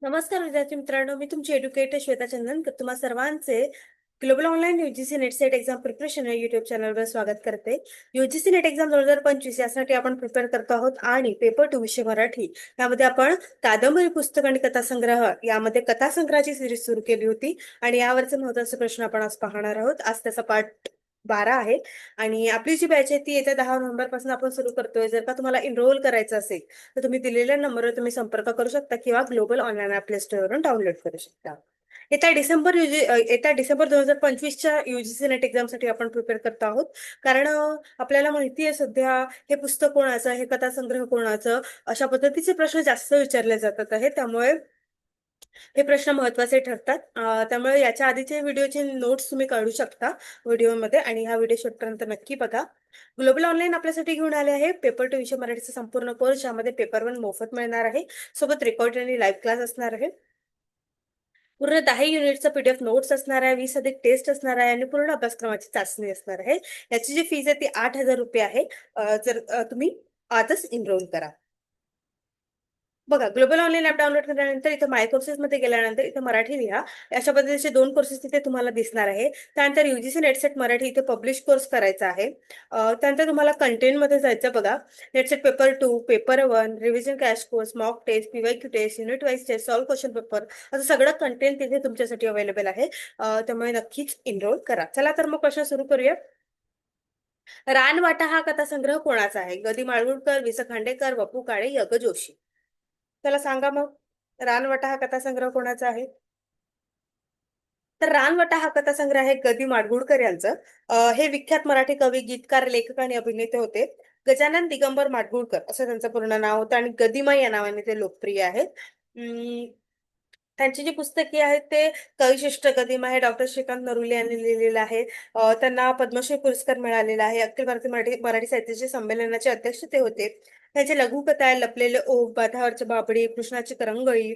नमस्कार विद्यार्थी मित्रांनो, मी तुमची एज्युकेटर श्वेता चंदनकर तुम्हा सर्वांचे global online UGC net set exam preparation या युट्यूब चॅनलवर स्वागत करते. यूजीसी नेट एक्झाम 2025 यासाठी आपण प्रिपेअर करतो आहोत आणि पेपर 2 विषय मराठी यामध्ये आपण कादंबरी पुस्तक आणि कथासंग्रह यामध्ये कथासंग्रहाची सिरीज सुरू केली होती आणि यावरचे महत्त्वाचे प्रश्न आपण आज पाहणार आहोत. आज त्याचा पार्ट 12 आहे आणि आपली जी बॅच आहे ती येत्या 10 नोव्हेंबर पासून आपण सुरू करतोय. जर का तुम्हाला एनरोल करायचं असेल तर तुम्ही दिलेल्या नंबरवर तुम्ही संपर्क करू शकता किंवा ग्लोबल ऑनलाईन ॲप प्ले स्टोअरवरून डाउनलोड करू शकता. येत्या डिसेंबर 2025च्या युजीसी नेट एक्झामसाठी आपण प्रिपेअर करतो आहोत. कारण आपल्याला माहिती आहे सध्या हे पुस्तक कोणाचं, हे कथासंग्रह कोणाचं, अशा पद्धतीचे प्रश्न जास्त विचारले जातात आहे. त्यामुळे हे प्रश्न महत्वाचे ठरतात. त्यामुळे याच्या आधीचे व्हिडिओचे नोट्स तुम्ही काढू शकता व्हिडिओमध्ये आणि हा व्हिडिओ शेवटपर्यंत नक्की बघा. ग्लोबल ऑनलाईन आपल्यासाठी घेऊन आले आहे पेपर 2 विषय मराठीचा संपूर्ण कोर्स, ज्यामध्ये पेपर 1 मोफत मिळणार आहे, सोबत रेकॉर्ड आणि लाईव्ह क्लास असणार आहे. पूर्ण 10 युनिटचा पीडीएफ नोट्स असणार आहे, 20 अधिक टेस्ट असणार आहे आणि पूर्ण अभ्यासक्रमाची चाचणी असणार आहे. याची जी फीज आहे ती 8,000 रुपये आहे. जर तुम्ही आजच एनरोल करा. बघा, ग्लोबल ऑनलाईन ऍप डाउनलोड केल्यानंतर इथं माय कोर्सेस मध्ये गेल्यानंतर इथं मराठी लिहा. अशा पद्धतीचे 2 कोर्सेस तिथे तुम्हाला दिसणार आहे. त्यानंतर युजीसी नेटसेट मराठी इथे पब्लिश कोर्स करायचा आहे. त्यानंतर तुम्हाला कंटेंट मध्ये जायचं. बघा, NET SET paper 2, paper 1, revision crash course, mock test, PYQ test, unit wise test, solve question paper, असं सगळं कंटेंट तिथे तुमच्यासाठी अवेलेबल आहे. त्यामुळे नक्कीच एनरोल करा. चला तर मग प्रश्न सुरू करूया. रानवाटा हा कथासंग्रह कोणाचा आहे? ग. दी. माडगूळकर, वि. स. खांडेकर, वपू काळे, य. ग. जोशी. त्याला सांगा मग, रानवटा हा कथासंग्रह कोणाचा आहे? तर रानवटा हा कथासंग्रह आहे ग. दी. माडगूळकर यांचं. हे विख्यात मराठी कवी, गीतकार, लेखक आणि अभिनेते होते. गजानन दिगंबर माडगूळकर असं त्यांचं पूर्ण नाव होतं आणि गदिमा या नावाने ते लोकप्रिय आहेत. त्यांची जी पुस्तके आहेत ते कविश्रेष्ठ गदिमा आहे, डॉक्टर श्रीकांत नरुले यांनी लिहिलेलं आहे. त्यांना पद्मश्री पुरस्कार मिळालेला आहे. अखिल भारतीय मराठी मराठी साहित्याचे संमेलनाचे अध्यक्ष ते होते. त्यांचे लघुकथा आहे लपलेले ओघ, बाधावरची बाभळी, कृष्णाची करंगळी,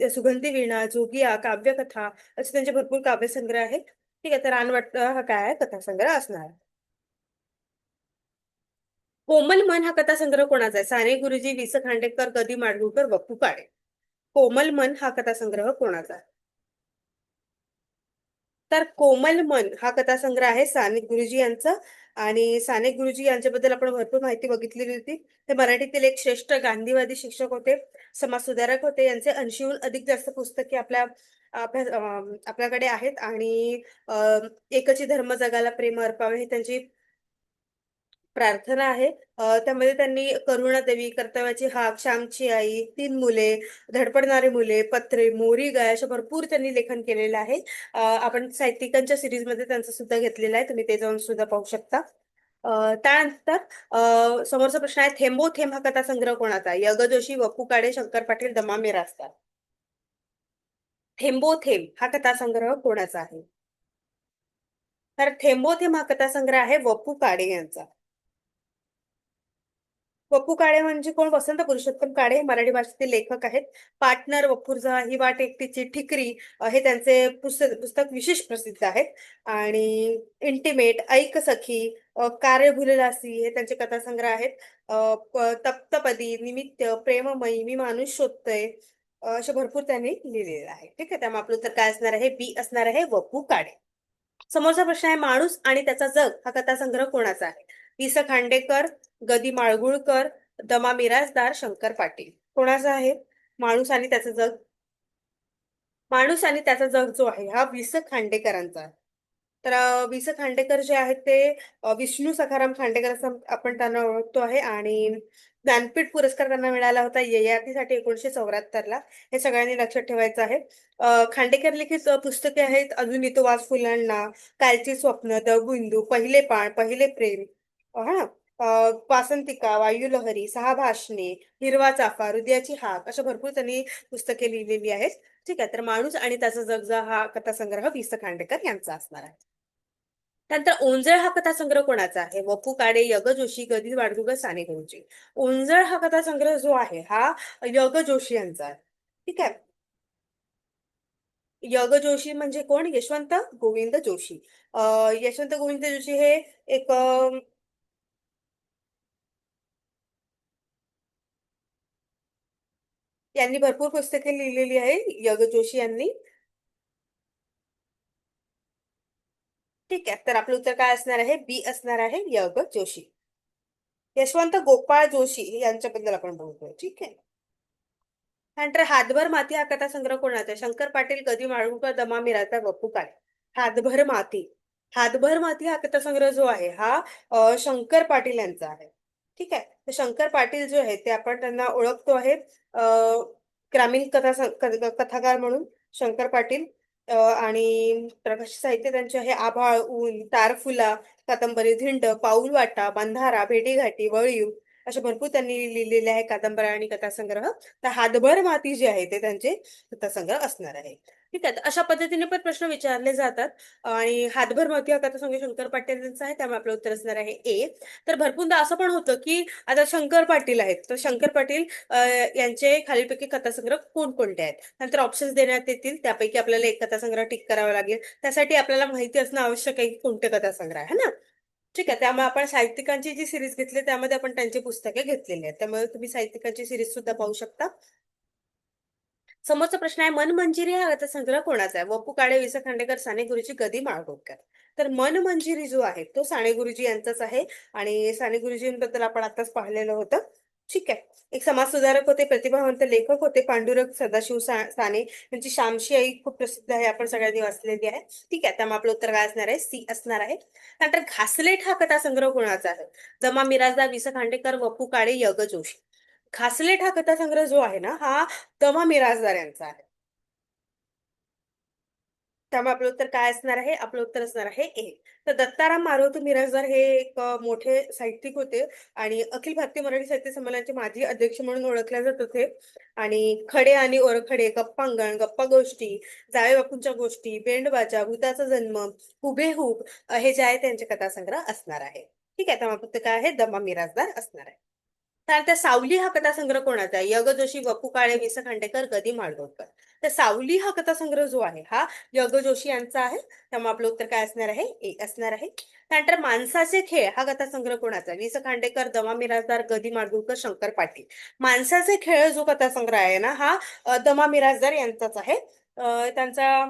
सुगंधी वीणा, जोगिया, काव्यकथा, असे त्यांचे भरपूर काव्यसंग्रह आहेत. ठीक आहे, तर रानवट हा काय आहे? कथासंग्रह असणार आहे. कोमल मन हा कथासंग्रह कोणाचा आहे? साने गुरुजी, वि. स. खांडेकर, ग. दी. माडगूळकर, वपू काळे. कोमल मन हा कथासंग्रह कोणाचा आहे? तर कोमल मन हा कथासंग्रह आहे साने गुरुजी यांचा. आणि साने गुरुजी यांच्याबद्दल आपण भरपूर माहिती बघितलेली होती. ते मराठीतील एक श्रेष्ठ गांधीवादी शिक्षक होते, समाजसुधारक होते. यांचे 80हून अधिक जास्त पुस्तके आपल्याकडे आहेत आणि एकची धर्म जगाला प्रेम अर्पावे ही त्यांची प्रार्थना आहे. त्यामध्ये त्यांनी करुणादेवी, कर्तव्याची हाक, श्यामची आई, 3 मुले, धडपडणारी मुले, पत्रे, मोरी गाय, अशा भरपूर त्यांनी लेखन केलेलं आहे. आपण साहित्यिकांच्या सिरीजमध्ये त्यांचं सुद्धा घेतलेलं आहे, तुम्ही ते जाऊन सुद्धा पाहू शकता. त्यानंतर समोरचा प्रश्न आहे, थेंबो थेंब हा कथासंग्रह कोणाचा आहे? य. ग. जोशी, वपू काळे, शंकर पाटील, दमा मिरासदार. थेंबो थेंब हा कथासंग्रह कोणाचा आहे? तर थेंबो थेंब हा कथासंग्रह आहे वपू काळे यांचा. वपू काळे म्हणजे कोण? वसंत पुरुषोत्तम काळे हे मराठी भाषेतील लेखक आहेत. पार्टनर, वपुर्झा, ही वाट एकटीची, ठिकरी, हे त्यांचे पुस्तक विशेष प्रसिद्ध आहेत. आणि इंटिमेट, ऐक सखी, कार्य भुलदासी हे त्यांचे कथासंग्रह आहेत. तप्तपदी, निमित्त, प्रेममयी, मी माणूस शोधतोय, असे भरपूर त्यांनी लिहिलेले आहे. ठीक आहे, त्यामुळे आपलं उत्तर काय असणार आहे? बी असणार आहे, वपू काळे. समोरचा प्रश्न आहे, माणूस आणि त्याचा जग हा कथासंग्रह कोणाचा आहे? वि. स. खांडेकर, ग. दी. माडगूळकर, दमा मिरासदार, शंकर पाटील. कोणाचा आहे माणूस आणि त्याचं जग? माणूस आणि त्याचा जग जो आहे हा वि. स. खांडेकरांचा आहे. तर वि. स. खांडेकर जे आहेत ते विष्णू सखाराम खांडेकर असं आपण त्यांना ओळखतो आहे आणि ज्ञानपीठ पुरस्कार त्यांना मिळाला होता ययातीसाठी 1974 ला. हे सगळ्यांनी लक्षात ठेवायचं आहे. खांडेकर लिखित पुस्तके आहेत, अजून इथं वाच फुलांना, कालची स्वप्न, दवबिंदू, पहिले पान, पहिले प्रेम, हा, वासंतिका, वायुलहरी, 6 भाषणे, हिरवा चाफा, हृदयाची हाक, अशा भरपूर त्यांनी पुस्तके लिहिलेली आहेत. ठीक आहे, तर माणूस आणि त्याचा जगजा हा कथासंग्रह वि. स. खांडेकर यांचा असणार आहे. त्यानंतर ओंजळ हा कथासंग्रह कोणाचा आहे? वपू काळे, य. ग. जोशी, ग. दी. माडगूळकर, साने गुरुजी. ओंजळ हा कथासंग्रह जो आहे हा य. ग. जोशी यांचा आहे. ठीक आहे. य. ग. जोशी म्हणजे कोण? यशवंत गोविंद जोशी. यशवंत गोविंद जोशी हे एक यांनी भरपूर पुस्तके लिहिलेली आहे, य ग जोशी यांनी. ठीक आहे, तर आपलं उत्तर काय असणार आहे? बी असणार आहे, य ग जोशी. यशवंत गोपाळ जोशी यांच्याबद्दल आपण बोलतोय. ठीक आहे. त्यानंतर हातभर माती हा कथासंग्रह कोणाचा आहे? शंकर पाटील, गदी माडगूळकर, दमा मिरासदार, वपू काळे. हातभर माती. हातभर माती हा कथासंग्रह जो आहे हा शंकर पाटील यांचा आहे. ठीक आहे. तर शंकर पाटील जो आहे ते आपण त्यांना ओळखतो आहे ग्रामीण कथाकार म्हणून शंकर पाटील. आणि प्रकाश साहित्य त्यांचे आहे आभाळ, ऊन, तारफुला, कादंबरी, धिंड, पाऊलवाटा, बंधारा, भेटीघाटी, वळीव, अशा भरपूर त्यांनी लिहिलेले आहे कादंबऱ्या आणि कथासंग्रह. तर हातभर माती जे आहे ते त्यांचे कथासंग्रह असणार आहे. ठीक आहे, तर अशा पद्धतीने पण प्रश्न विचारले जातात. आणि हातभर माती हा कथासंग्रह शंकर पाटील यांचा आहे, त्यामुळे आपलं उत्तर असणार आहे ए. तर भरपूरदा असं पण होतं की आता शंकर पाटील आहेत, तर शंकर पाटील यांचे खालीलपैकी कथासंग्रह कोणकोणते आहेत, नंतर ऑप्शन्स देण्यात येतील, त्यापैकी आपल्याला एक कथासंग्रह टिक करावा लागेल. त्यासाठी आपल्याला माहिती असणं आवश्यक आहे की कोणते कथासंग्रह आहे ना. ठीक आहे, त्यामुळे आपण साहित्यिकांची जी सिरीज घेतली त्यामध्ये आपण त्यांची पुस्तके घेतलेली आहेत, त्यामुळे तुम्ही साहित्यिकांची सिरीज सुद्धा पाहू शकता. समोरचा प्रश्न आहे, मन मंजिरी हा अर्थसंग्रह कोणाचा आहे? वपू काळे, वि स खांडेकर, साने गुरुजी, गदी माळगोळकर. तर मन मंजिरी जो आहे तो साने गुरुजी यांचाच आहे. आणि साने गुरुजींबद्दल आपण आताच पाहिलेलं होतं. ठीक आहे. एक समाज सुधारक होते, प्रतिभावंत लेखक होते, पांडुरंग सदाशिव साने यांची श्यामची आई खूप प्रसिद्ध आहे, आपण सगळ्यांनी वाचलेली आहे. ठीक आहे, त्यामुळे आपलं उत्तर काय असणार आहे? सी असणार आहे. त्यानंतर घासलेट हा कथासंग्रह कोणाचा आहे? दमा मिरासदार, वि स खांडेकर, वपू काळे, य ग जोशी. घासलेट हा कथासंग्रह जो आहे ना हा दमा मिरासदार यांचा आहे. त्यामुळे आपलं उत्तर काय असणार आहे? आपलं उत्तर असणार आहे ए. तर दत्ताराम मारुती मिरासदार हे एक मोठे साहित्यिक होते आणि अखिल भारतीय मराठी साहित्य संमेलनाचे माजी अध्यक्ष म्हणून ओळखले जात होते. आणि खडे आणि ओरखडे, गप्पांगण, गप्पा गोष्टी, जावे बापूंच्या गोष्टी, बेंडबाजा, भूताचा जन्म, हुबेहूब, हे जे आहे त्यांचे कथासंग्रह असणार आहे. ठीक आहे, त्यामुळे फक्त काय आहे? दमा मिरासदार असणार आहे. त्यानंतर सावली हा कथासंग्रह कोणाचा आहे? य ग जोशी, वपू काळे, वि स खांडेकर, गदी माडगूळकर. तर सावली हा कथासंग्रह जो आहे हा य ग जोशी यांचा आहे, त्यामुळे आपलं उत्तर काय असणार आहे? ए असणार आहे. त्यानंतर माणसाचे खेळ हा कथासंग्रह कोणाचा आहे? वि स खांडेकर, दमा मिरासदार, गदी माडगूळकर, शंकर पाटील. माणसाचे खेळ जो कथासंग्रह आहे ना हा दमा मिरासदार यांचाच आहे. त्यांचा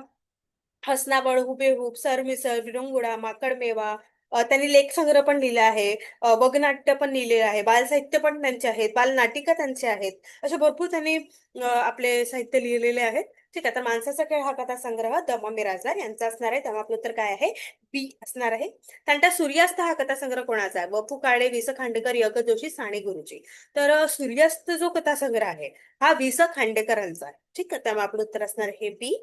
हसनाबळ, हुबेहूब, सरमिसळ, विरंगुळा, माकडमेवा, त्यांनी लेखसंग्रह पण लिहिला आहे, वगनाट्य पण लिहिलेलं आहे, बालसाहित्य पण त्यांचे आहेत, बालनाटिका त्यांचे आहेत. असे भरपूर त्यांनी आपले साहित्य लिहिलेले आहेत. ठीक आहे, तर माणसाचा खेळ हा कथासंग्रह दमा मिरासदार यांचा असणार आहे, त्यामुळे आपलं उत्तर काय आहे? बी असणार आहे. त्यानंतर सूर्यास्त हा कथासंग्रह कोणाचा आहे? वपू काळे, वि स खांडेकर, य ग जोशी, साने गुरुजी. तर सूर्यास्त जो कथासंग्रह आहे हा वि स खांडेकरांचा आहे. ठीक आहे, त्यामुळे आपलं उत्तर असणार आहे बी.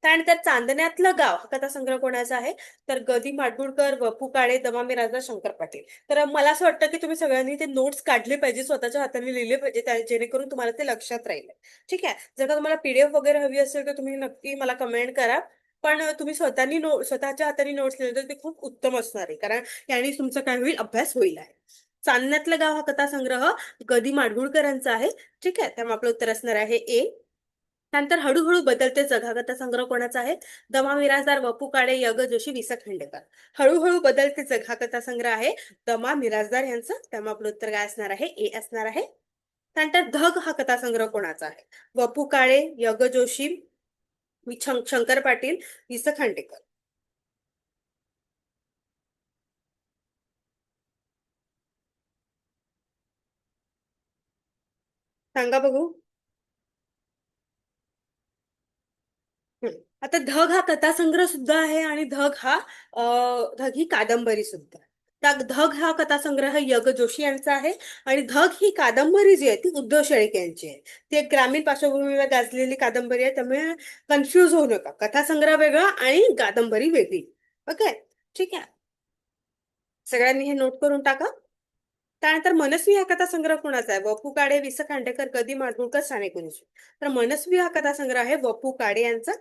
त्यानंतर चांदण्यातलं गाव हा कथासंग्रह कोणाचा आहे? तर गदी माडगुळकर, वपू काळे, दमा मिरासदार, शंकर पाटील. तर मला असं वाटतं की तुम्ही सगळ्यांनी ते नोट्स काढले पाहिजे, स्वतःच्या हाताने लिहिले पाहिजे, जेणेकरून तुम्हाला ते लक्षात राहील. ठीक आहे, जर का तुम्हाला पीडीएफ वगैरे हवी असेल तर तुम्ही नक्की मला कमेंट करा. पण तुम्ही स्वतःच्या हाताने नोट्स लिहिले तर ते खूप उत्तम असणार आहे, कारण याने तुमचा काय होईल? अभ्यास होईल आहे. चांदण्यातलं गाव हा कथासंग्रह गदी माडगुळकरांचा आहे. ठीक आहे, त्यामुळे आपलं उत्तर असणार आहे ए. त्यानंतर हळूहळू बदलते जग हा कथासंग्रह कोणाचा आहे? दमा मिरासदार, वपू काळे, य ग जोशी, वि स खांडेकर. हळूहळू बदलते जग हा कथासंग्रह आहे दमा मिरासदार यांचा, त्यामुळे आपलं उत्तर काय असणार आहे? ए असणार आहे. त्यानंतर धग हा कथासंग्रह कोणाचा आहे? वपू काळे, य ग जोशी, शंकर पाटील, वि स खांडेकर. सांगा बघू. हम्म. आता धग हा कथासंग्रह सुद्धा आहे आणि धग ही कादंबरी सुद्धा आहे. त्या धग हा कथासंग्रह य ग जोशी यांचा आहे. आणि धग ही कादंबरी जी आहे ती उद्धव शेळके यांची आहे. ती एक ग्रामीण पार्श्वभूमीवर गाजलेली कादंबरी आहे, त्यामुळे कन्फ्युज होऊ नका. कथासंग्रह वेगळा आणि कादंबरी वेगळी. ओके. ठीक आहे, सगळ्यांनी हे नोट करून टाका. त्यानंतर मनस्वी हा कथासंग्रह कोणाचा आहे? वपू काळे, वि स खांडेकर, गदी माडगुळकर, साने गुरुजी. तर मनस्वी हा कथासंग्रह आहे वपू काळे यांचा.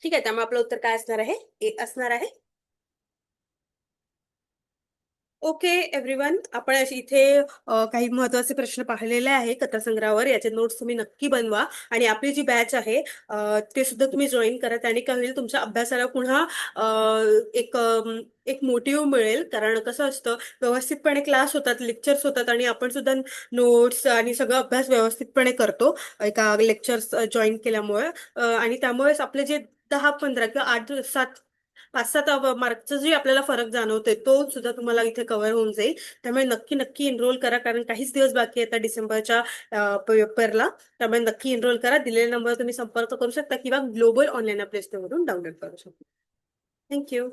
ठीक आहे, त्यामुळे आपलं उत्तर काय असणार आहे? ए असणार आहे. ओके एव्हरीवन, आपण इथे काही महत्त्वाचे प्रश्न पाहिलेले आहे कथासंग्रहावर. याचे नोट्स तुम्ही नक्की बनवा आणि आपली जी बॅच आहे ते सुद्धा तुम्ही जॉईन करा. त्याने काय होईल, तुमच्या अभ्यासाला पुन्हा एक मोटिव्ह मिळेल. कारण कसं असतं, व्यवस्थितपणे क्लास होतात, लेक्चर्स होतात आणि आपण सुद्धा नोट्स आणि सगळं अभ्यास व्यवस्थितपणे करतो एका लेक्चर्स जॉईन केल्यामुळे. आणि त्यामुळेच आपले जे 10-15 किंवा 8-7 5-7 मार्कचा जे आपल्याला फरक जाणवतोय तो सुद्धा तुम्हाला इथे कव्हर होऊन जाईल. त्यामुळे नक्की नक्की एनरोल करा, कारण काहीच दिवस बाकी आहेत डिसेंबरच्या पेपरला. त्यामुळे नक्की एनरोल करा. दिलेल्या नंबर तुम्ही संपर्क करू शकता किंवा ग्लोबल ऑनलाईन अप्लाय स्टोअरवरून डाउनलोड करू शकता. थँक्यू.